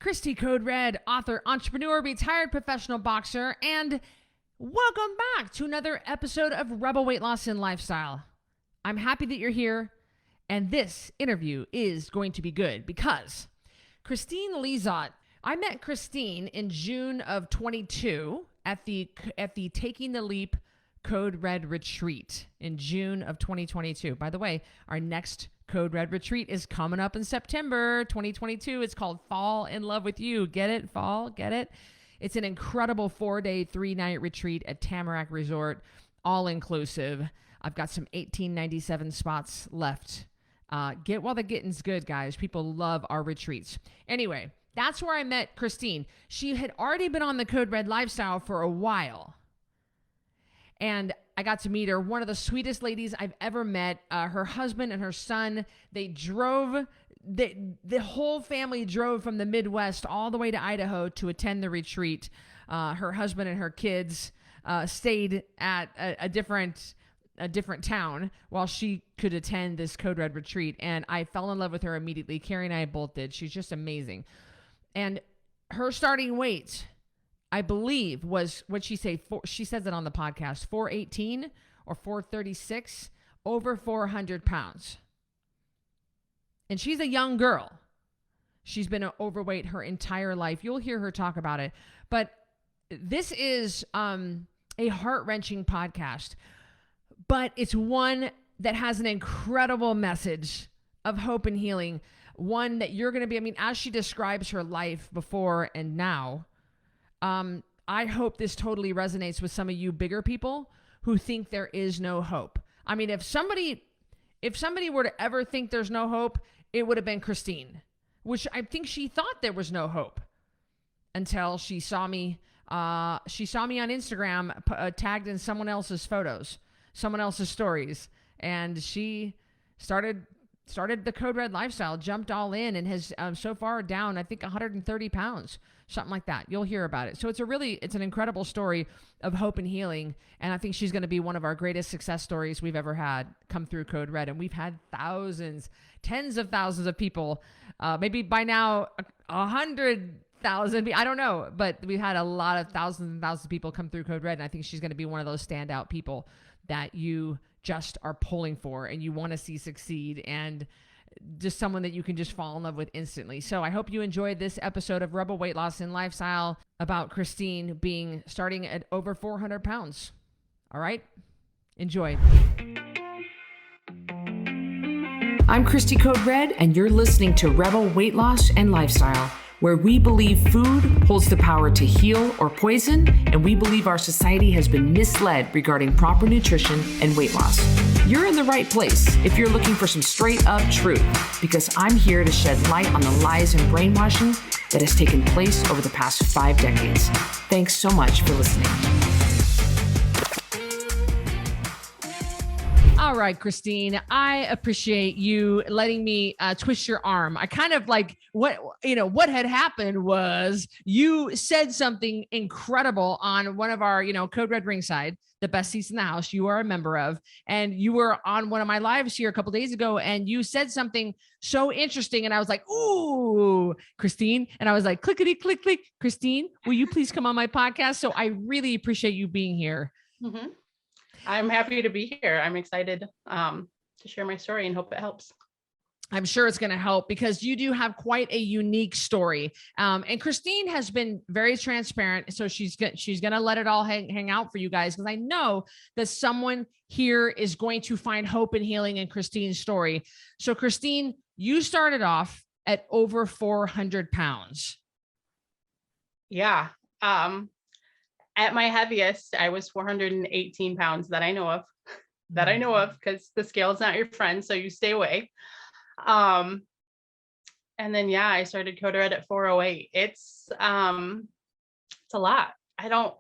Cristy Code Red, author, entrepreneur, retired professional boxer, and welcome back to another episode of Rebel Weight Loss and Lifestyle. I'm happy that you're here, and this interview is going to be good because Christine Lizotte, I met Christine in June of 22 at the Taking the Leap Code Red retreat in June of 2022. By the way, our next Code Red retreat is coming up in September 2022. It's called Fall in Love with You. Get it? Fall? Get it? It's an incredible 4-day, 3-night retreat at Tamarack Resort, all inclusive. I've got some 1897 spots left. Get while the getting's good, guys. People love our retreats. Anyway, that's where I met Christine. She had already been on the Code Red lifestyle for a while. And I got to meet her, one of the sweetest ladies I've ever met. Her husband and her son, they drove, the whole family drove from the Midwest all the way to Idaho to attend the retreat. Her husband and her kids stayed at a different town while she could attend this Code Red retreat. And I fell in love with her immediately. Carrie and I both did. She's just amazing. And her starting weight, I believe, was what she says it on the podcast, 418 or 436, over 400 pounds. And she's a young girl. She's been overweight her entire life. You'll hear her talk about it. But this is a heart-wrenching podcast, but it's one that has an incredible message of hope and healing. One that you're going to be, as she describes her life before and now, I hope this totally resonates with some of you bigger people who think there is no hope. If somebody were to ever think there's no hope, it would have been Christine, which I think she thought there was no hope until she saw me. She saw me on Instagram tagged in someone else's photos, someone else's stories, and she started the Code Red lifestyle, jumped all in, and has so far down, I think, 130 pounds, something like that. You'll hear about it. So it's an incredible story of hope and healing. And I think she's going to be one of our greatest success stories we've ever had come through Code Red. And we've had thousands, tens of thousands of people, maybe by now 100,000, I don't know, but we've had a lot of thousands and thousands of people come through Code Red. And I think she's going to be one of those standout people that you just are pulling for and you want to see succeed, and just someone that you can just fall in love with instantly. So I hope you enjoyed this episode of Rebel Weight Loss and Lifestyle about Christine starting at over 400 pounds. All right, enjoy. I'm Cristy Code Red, and you're listening to Rebel Weight Loss and Lifestyle, where we believe food holds the power to heal or poison, and we believe our society has been misled regarding proper nutrition and weight loss. You're in the right place if you're looking for some straight up truth, because I'm here to shed light on the lies and brainwashing that has taken place over the past 5 decades. Thanks so much for listening. All right, Christine, I appreciate you letting me twist your arm. I kind of what had happened was you said something incredible on one of our, Code Red Ringside, the best seats in the house you are a member of. And you were on one of my lives here a couple of days ago, and you said something so interesting. And I was like, ooh, Christine. And I was like, clickety, click, click. Christine, will you please come on my podcast? So I really appreciate you being here. Mm-hmm. I'm happy to be here. I'm excited to share my story and hope it helps. I'm sure it's going to help because you do have quite a unique story. And Christine has been very transparent. So she's going to let it all hang out for you guys, because I know that someone here is going to find hope and healing in Christine's story. So Christine, you started off at over 400 pounds. Yeah. At my heaviest, I was 418 pounds that I know of, because the scale is not your friend, so you stay away. And then, I started Code Red at 408. It's a lot. I don't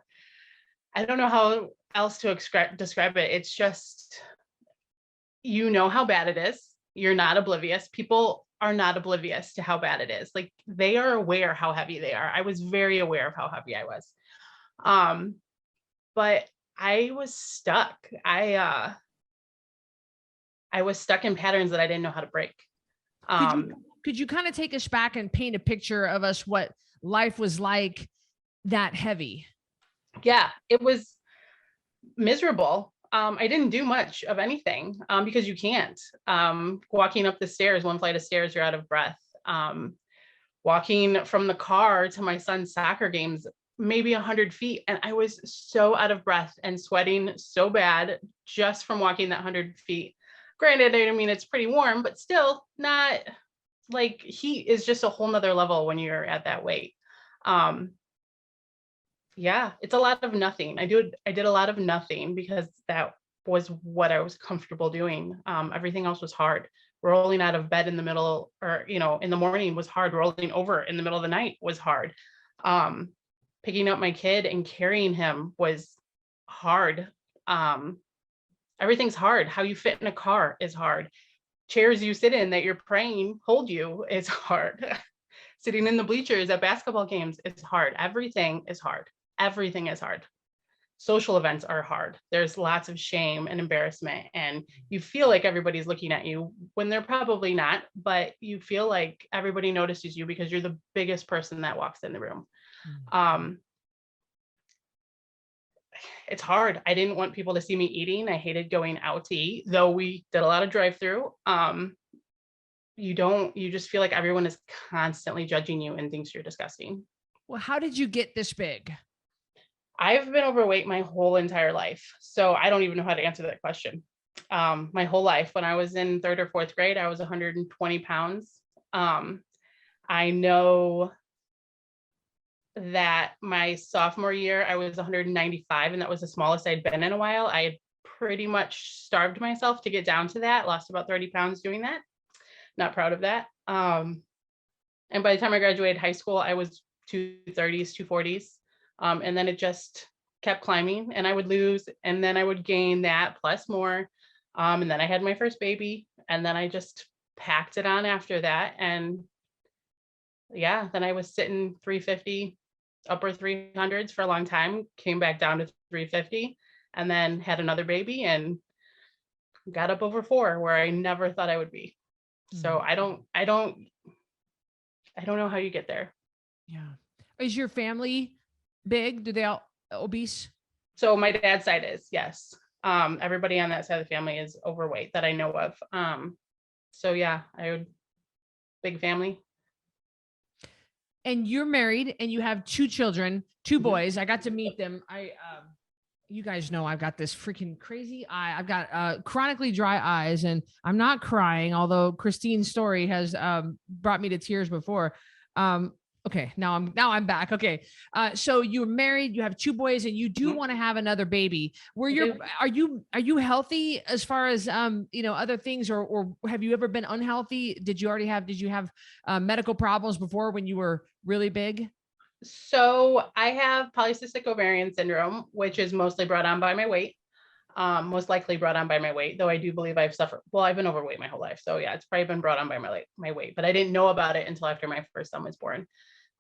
know how else to describe it. It's just, how bad it is. You're not oblivious. People are not oblivious to how bad it is. Like, they are aware how heavy they are. I was very aware of how heavy I was. But I was stuck. I was stuck in patterns that I didn't know how to break. could you kind of take us back and paint a picture of us what life was like that heavy? Yeah, it was miserable. I didn't do much of anything because you can't. Walking up the stairs, one flight of stairs, you're out of breath. Walking from the car to my son's soccer games, maybe 100 feet. And I was so out of breath and sweating so bad just from walking that 100 feet. Granted, I mean, it's pretty warm, but still not like heat is just a whole nother level when you're at that weight. Yeah, it's a lot of nothing. I did a lot of nothing because that was what I was comfortable doing. Everything else was hard. Rolling out of bed in the middle or, in the morning was hard. Rolling over in the middle of the night was hard. Picking up my kid and carrying him was hard. Everything's hard. How you fit in a car is hard. Chairs you sit in that you're praying hold you is hard. Sitting in the bleachers at basketball games is hard. Everything is hard. Everything is hard. Social events are hard. There's lots of shame and embarrassment, and you feel like everybody's looking at you when they're probably not, but you feel like everybody notices you because you're the biggest person that walks in the room. It's hard. I didn't want people to see me eating. I hated going out to eat, though we did a lot of drive-through. You just feel like everyone is constantly judging you and thinks you're disgusting. Well, how did you get this big? I've been overweight my whole entire life, so I don't even know how to answer that question. My whole life, when I was in 3rd or 4th grade, I was 120 pounds. I know that my sophomore year, I was 195, and that was the smallest I'd been in a while. I had pretty much starved myself to get down to that, lost about 30 pounds doing that. Not proud of that. And by the time I graduated high school, I was 230s, 240s. And then it just kept climbing, and I would lose, and then I would gain that plus more. And then I had my first baby, and then I just packed it on after that. And yeah, then I was sitting 350, upper 300s for a long time, came back down to 350, and then had another baby and got up over 4 where I never thought I would be. So I don't know how you get there. Yeah. Is your family big? Do they all obese? So my dad's side is, yes. Everybody on that side of the family is overweight that I know of. So yeah, big family. And you're married and you have 2 children, 2 boys. I got to meet them. You guys know I've got this freaking crazy eye. I've got chronically dry eyes, and I'm not crying, although Christine's story has brought me to tears before. Okay, now I'm back. Okay. So you're married, you have 2 boys, and you do want to have another baby. Are you healthy as far as other things, or have you ever been unhealthy? Did you have medical problems before when you were really big? So I have polycystic ovarian syndrome, which is mostly brought on by my weight. Most likely brought on by my weight, though I do believe I've been overweight my whole life. So yeah, it's probably been brought on by my weight, but I didn't know about it until after my first son was born.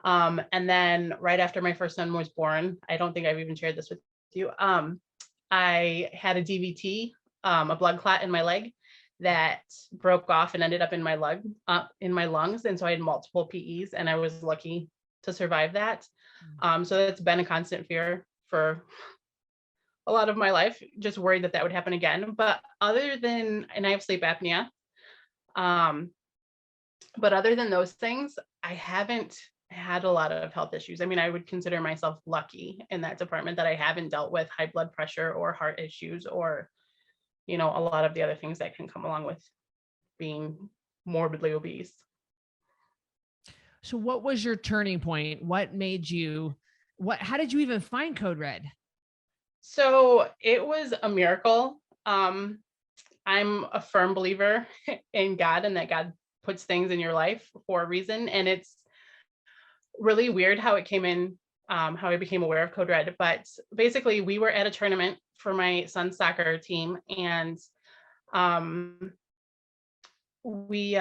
And then right after my first son was born, I don't think I've even shared this with you. I had a DVT, a blood clot in my leg that broke off and ended up in my lungs. And so I had multiple PEs, and I was lucky to survive that. So that's been a constant fear for a lot of my life, just worried that would happen again. But and I have sleep apnea. But other than those things, I haven't had a lot of health issues. I mean, I would consider myself lucky in that department that I haven't dealt with high blood pressure or heart issues or, a lot of the other things that can come along with being morbidly obese. So what was your turning point? What made you, how did you even find Code Red? So it was a miracle. I'm a firm believer in God and that God puts things in your life for a reason. And it's really weird how it came in, how I became aware of Code Red. But basically we were at a tournament for my son's soccer team. And we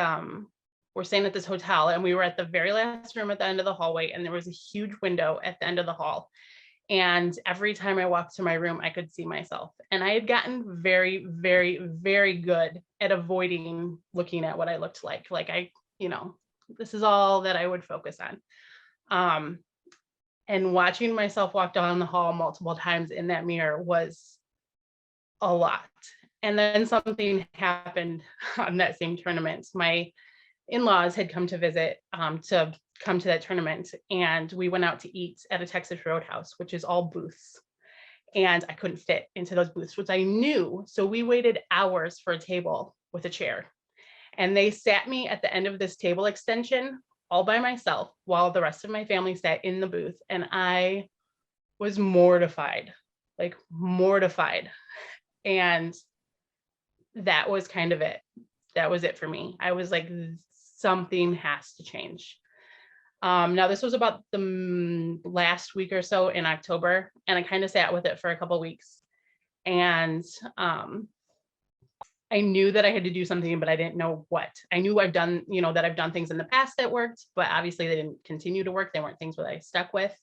were staying at this hotel, and we were at the very last room at the end of the hallway. And there was a huge window at the end of the hall. And every time I walked to my room, I could see myself. And I had gotten very, very, very good at avoiding looking at what I looked like. Like This is all that I would focus on. Um, and watching myself walk down the hall multiple times in that mirror was a lot. And then something happened on that same tournament. My in-laws had come to visit, to come to that tournament, and we went out to eat at a Texas Roadhouse, which is all booths. And I couldn't fit into those booths, which I knew. So we waited hours for a table with a chair. And they sat me at the end of this table extension all by myself while the rest of my family sat in the booth. And I was mortified, like mortified. And that was kind of it. That was it for me. I was like, something has to change. Now this was about the last week or so in October, and I kind of sat with it for a couple of weeks. And I knew that I had to do something, but I didn't know what. I knew I've done, that I've done things in the past that worked, but obviously they didn't continue to work. They weren't things that I stuck with.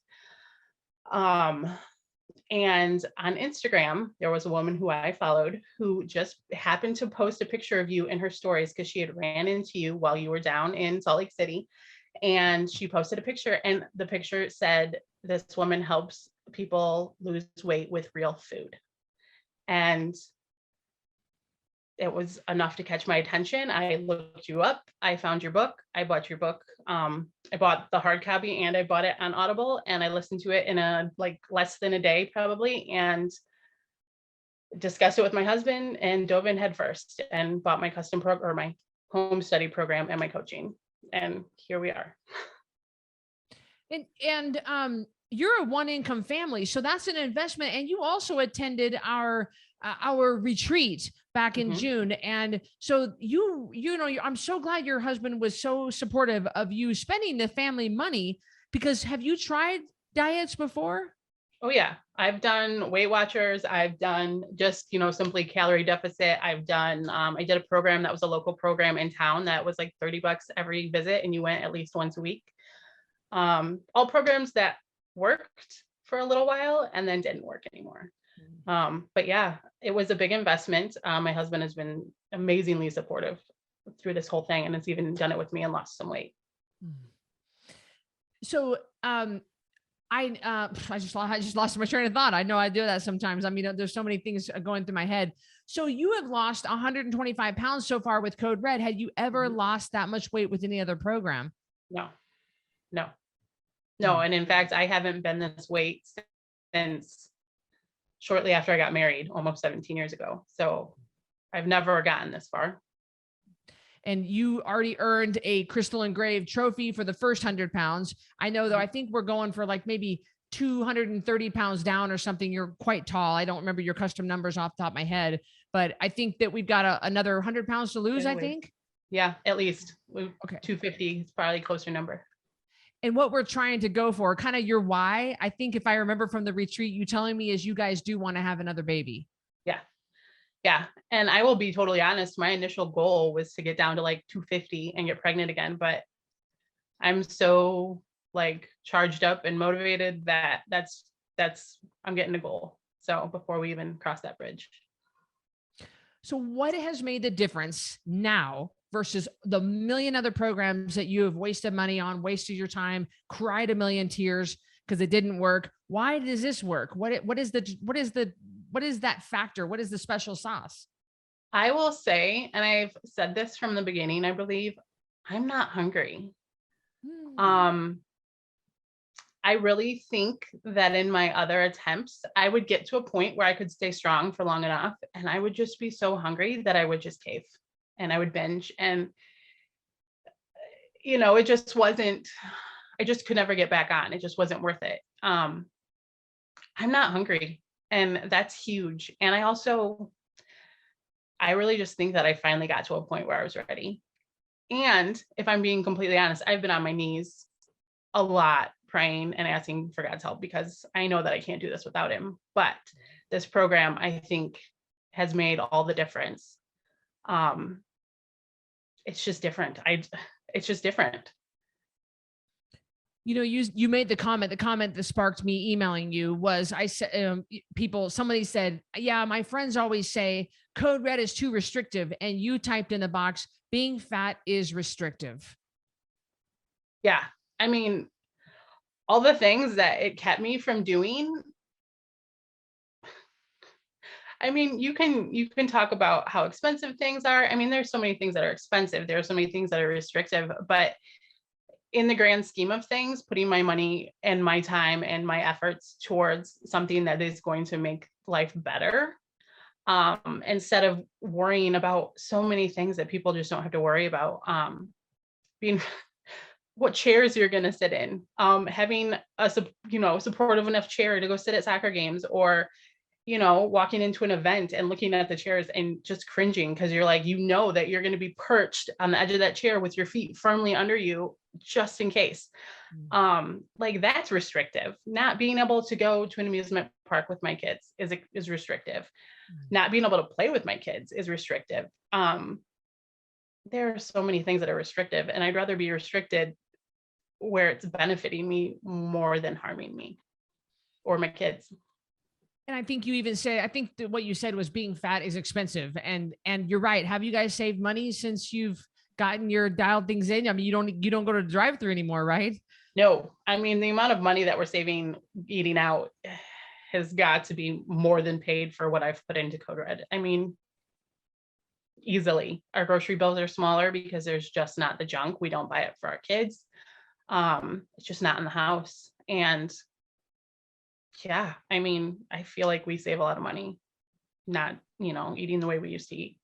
And on Instagram, there was a woman who I followed who just happened to post a picture of you in her stories because she had ran into you while you were down in Salt Lake City. And she posted a picture, and the picture said, "This woman helps people lose weight with real food." And it was enough to catch my attention. I looked you up. I found your book. I bought your book. I bought the hard copy and I bought it on Audible, and I listened to it in less than a day probably, and discussed it with my husband and dove in head first and bought my custom program, or my home study program, and my coaching. And here we are. And you're a one income family, so that's an investment. And you also attended our retreat back in June. And so I'm so glad your husband was so supportive of you spending the family money, because have you tried diets before? Oh yeah. I've done Weight Watchers. I've done just, simply calorie deficit. I've done, I did a program that was a local program in town that was like $30 every visit, and you went at least once a week. All programs that worked for a little while and then didn't work anymore. But yeah, it was a big investment. My husband has been amazingly supportive through this whole thing, and has even done it with me and lost some weight. So, I just lost my train of thought. I know I do that sometimes. I mean, there's so many things going through my head. So you have lost 125 pounds so far with Code Red. Had you ever lost that much weight with any other program? No. And in fact, I haven't been this weight since shortly after I got married, almost 17 years ago. So I've never gotten this far. And you already earned a crystal engraved trophy for the first 100 pounds. I know, though, I think we're going for like maybe 230 pounds down or something. You're quite tall. I don't remember your custom numbers off the top of my head, but I think that we've got another 100 pounds to lose, I think. Yeah, at least. Okay. 250 is probably a closer number. And what we're trying to go for, kind of your why, I think if I remember from the retreat, you telling me is you guys do want to have another baby. Yeah. And I will be totally honest. My initial goal was to get down to like 250 and get pregnant again. But I'm so charged up and motivated that I'm getting a goal. So before we even cross that bridge. So what has made the difference now versus the million other programs that you have wasted money on, wasted your time, cried a million tears because it didn't work? Why does this work? What is that factor? What is the special sauce? I will say, and I've said this from the beginning, I believe, I'm not hungry. I really think that in my other attempts, I would get to a point where I could stay strong for long enough, and I would just be so hungry that I would just cave and I would binge. And, it just wasn't, I just could never get back on. It just wasn't worth it. I'm not hungry, and that's huge. And I really just think that I finally got to a point where I was ready. And if I'm being completely honest, I've been on my knees a lot, praying and asking for God's help, because I know that I can't do this without him. But this program, I think, has made all the difference. It's just different. It's just different. You made the comment that sparked me emailing you was, I said, somebody said, yeah, my friends always say Code Red is too restrictive. And you typed in the box, being fat is restrictive. Yeah. I mean, all the things that it kept me from doing. I mean, you can talk about how expensive things are. I mean, there's so many things that are expensive. There are so many things that are restrictive, but in the grand scheme of things, putting my money and my time and my efforts towards something that is going to make life better, instead of worrying about so many things that people just don't have to worry about. Being what chairs you're going to sit in, having a supportive enough chair to go sit at soccer games, or walking into an event and looking at the chairs and just cringing because you're like, that you're going to be perched on the edge of that chair with your feet firmly under you just in case. Like that's restrictive. Not being able to go to an amusement park with my kids is restrictive. Not being able to play with my kids is restrictive. There are so many things that are restrictive, and I'd rather be restricted where it's benefiting me more than harming me or my kids. And I think you even say, I think that what you said was being fat is expensive. And you're right. Have you guys saved money since you've gotten your dialed things in? I mean, you don't go to the drive-through anymore, right? No, I mean, the amount of money that we're saving eating out has got to be more than paid for what I've put into Code Red. I mean, easily. Our grocery bills are smaller because there's just not the junk. We don't buy it for our kids. It's just not in the house. And yeah, I mean, I feel like we save a lot of money not, eating the way we used to eat.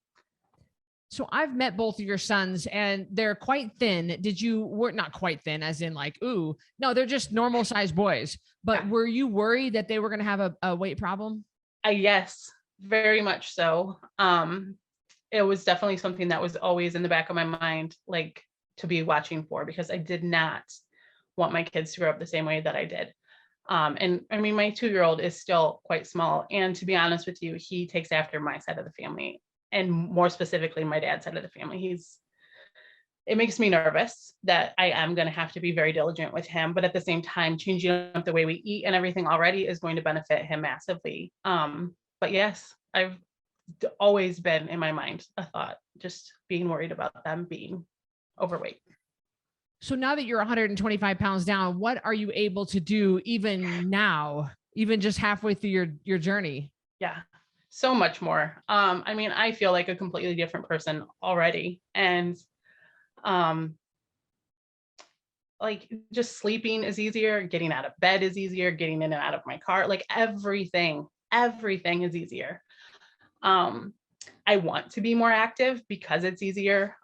So I've met both of your sons and they're quite thin. Were not quite thin as in like, ooh, no, they're just normal sized boys. But Yeah. were you worried that they were going to have a weight problem? Yes, very much so. It was definitely something that was always in the back of my mind, like to be watching for, because I did not want my kids to grow up the same way that I did. And I mean, my 2-year-old is still quite small. And to be honest with you, he takes after my side of the family, and more specifically, my dad's side of the family. It makes me nervous that I am going to have to be very diligent with him. But at the same time, changing up the way we eat and everything already is going to benefit him massively. But yes, I've always been in my mind a thought, just being worried about them being overweight. So now that you're 125 pounds down, what are you able to do even now, even just halfway through your journey? Yeah, so much more. I mean, I feel like a completely different person already. And um, like just sleeping is easier, getting out of bed is easier, getting in and out of my car, like everything is easier. Um, I want to be more active because it's easier.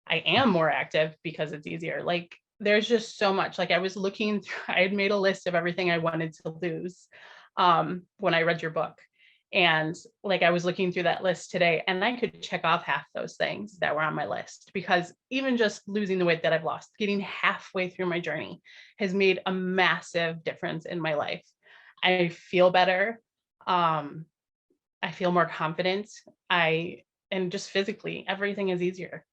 I am more active because it's easier. Like there's just so much. Like I was looking through, I had made a list of everything I wanted to lose when I read your book. And like I was looking through that list today, and I could check off half those things that were on my list, because even just losing the weight that I've lost, getting halfway through my journey, has made a massive difference in my life. I feel better. I feel more confident. And just physically, everything is easier.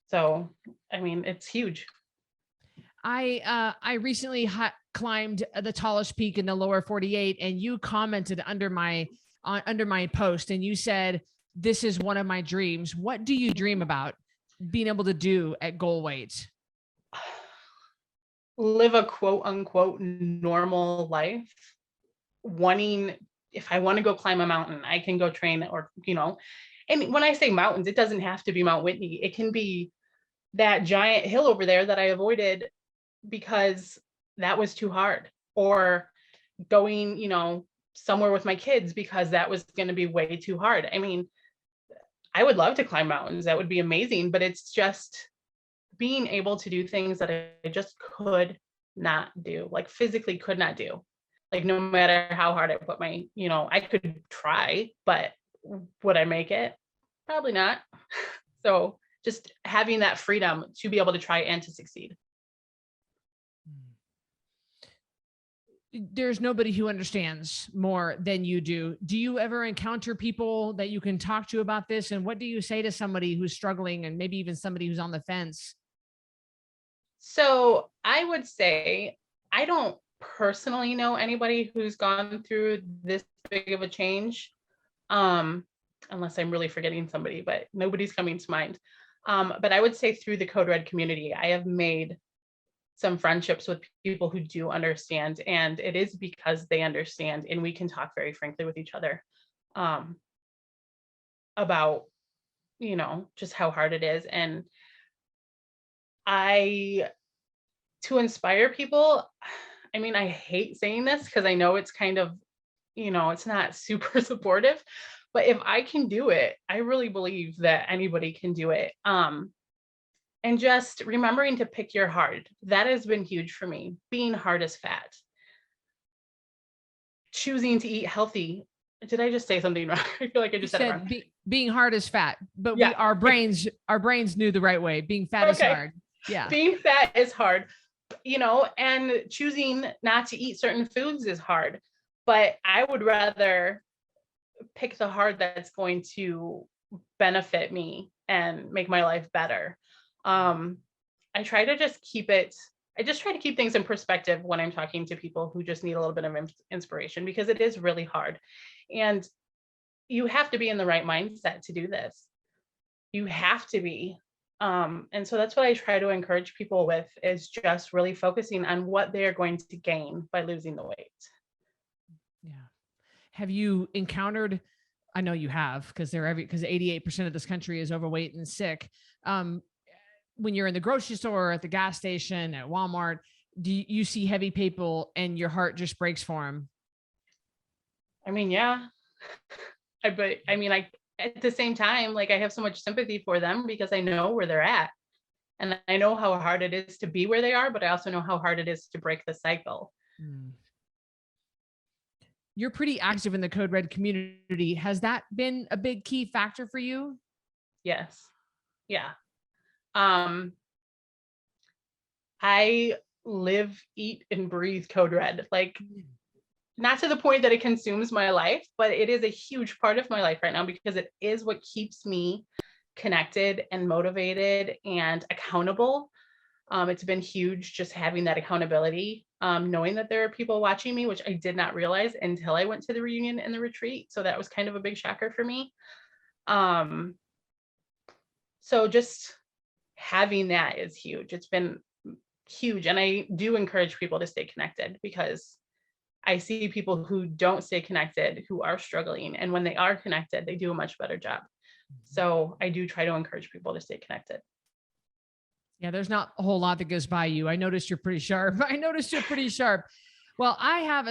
So, I mean, it's huge. I recently climbed the tallest peak in the lower 48, and you commented under my post, and you said, "This is one of my dreams." What do you dream about being able to do at goal weight? Live a quote unquote normal life. Wanting, if I want to go climb a mountain, I can go train, and when I say mountains, it doesn't have to be Mount Whitney. It can be that giant hill over there that I avoided because that was too hard, or going, somewhere with my kids because that was going to be way too hard. I mean, I would love to climb mountains. That would be amazing, but it's just being able to do things that I just could not do, like physically could not do. Like no matter how hard I put I could try, but would I make it? Probably not. So just having that freedom to be able to try and to succeed. There's nobody who understands more than you do. Do you ever encounter people that you can talk to about this? And what do you say to somebody who's struggling, and maybe even somebody who's on the fence? So I would say I don't personally know anybody who's gone through this big of a change, unless I'm really forgetting somebody, but nobody's coming to mind. But I would say through the Code Red community, I have made some friendships with people who do understand, and it is because they understand, and we can talk very frankly with each other about, just how hard it is. And to inspire people, I mean, I hate saying this because I know it's kind of, it's not super supportive, but if I can do it, I really believe that anybody can do it. And just remembering to pick your hard. That has been huge for me. Being hard is fat. Choosing to eat healthy. Did I just say something wrong? I feel like I just said it wrong. Being hard is fat, but yeah. our brains knew the right way. Being fat is hard. Yeah. Being fat is hard, and choosing not to eat certain foods is hard. But I would rather pick the hard that's going to benefit me and make my life better. I try to just keep things in perspective when I'm talking to people who just need a little bit of inspiration, because it is really hard. And you have to be in the right mindset to do this. You have to be. And so that's what I try to encourage people with, is just really focusing on what they're going to gain by losing the weight. Yeah. Have you encountered, I know you have, because 88% of this country is overweight and sick. When you're in the grocery store, at the gas station, at Walmart, do you see heavy people and your heart just breaks for them? I mean, yeah. At the same time, I have so much sympathy for them because I know where they're at, and I know how hard it is to be where they are, but I also know how hard it is to break the cycle. You're pretty active in the Code Red community. Has that been a big key factor for you? Yes. Yeah. I live, eat, and breathe Code Red. Not to the point that it consumes my life, but it is a huge part of my life right now, because it is what keeps me connected and motivated and accountable. It's been huge just having that accountability, knowing that there are people watching me, which I did not realize until I went to the reunion and the retreat. So that was kind of a big shocker for me. So just having that is huge. It's been huge. And I do encourage people to stay connected, because I see people who don't stay connected, who are struggling. And when they are connected, they do a much better job. So I do try to encourage people to stay connected. Yeah, there's not a whole lot that goes by you. I noticed you're pretty sharp. Well, I have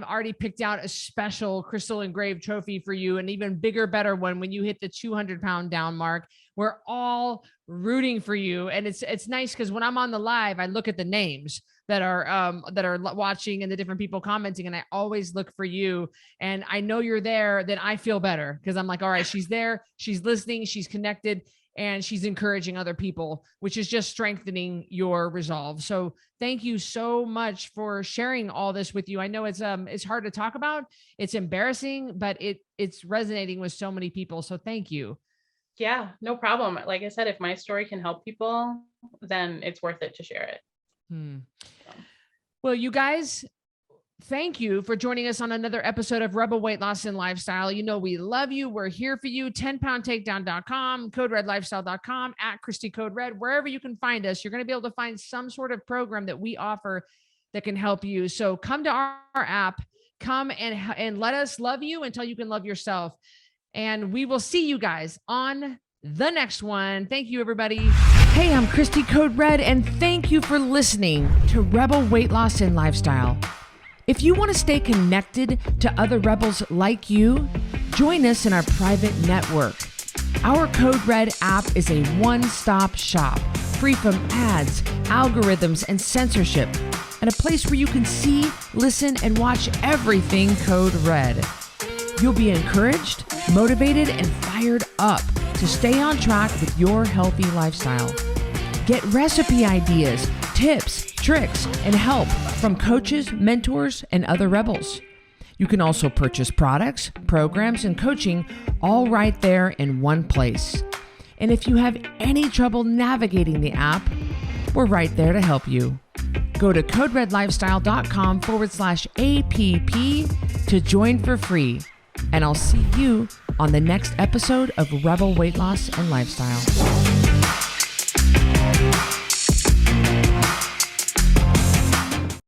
already picked out a special crystal engraved trophy for you, an even bigger, better one when you hit the 200-pound down mark. We're all rooting for you. And it's nice because when I'm on the live, I look at the names that are watching and the different people commenting, and I always look for you. And I know you're there, then I feel better, because I'm like, all right, she's there, she's listening, she's connected, and she's encouraging other people, which is just strengthening your resolve. So thank you so much for sharing all this with you. I know it's hard to talk about. It's embarrassing, but it's resonating with so many people. So thank you. Yeah, no problem. Like I said, if my story can help people, then it's worth it to share it. Well, you guys, thank you for joining us on another episode of Rebel Weight Loss and Lifestyle. We love you. We're here for you. 10poundtakedown.com, coderedlifestyle.com, at Cristy Code Red, wherever you can find us. You're going to be able to find some sort of program that we offer that can help you. So come to our app, come and let us love you until you can love yourself. And we will see you guys on the next one. Thank you, everybody. Hey, I'm Cristy Code Red, and thank you for listening to Rebel Weight Loss and Lifestyle. If you want to stay connected to other rebels like you, join us in our private network. Our Code Red app is a one-stop shop, free from ads, algorithms, and censorship, and a place where you can see, listen, and watch everything Code Red. You'll be encouraged, motivated, and fired up to stay on track with your healthy lifestyle. Get recipe ideas, tips, tricks, and help from coaches, mentors, and other rebels. You can also purchase products, programs, and coaching all right there in one place. And if you have any trouble navigating the app, we're right there to help you. Go to coderedlifestyle.com/APP to join for free. And I'll see you on the next episode of Rebel Weight Loss and Lifestyle.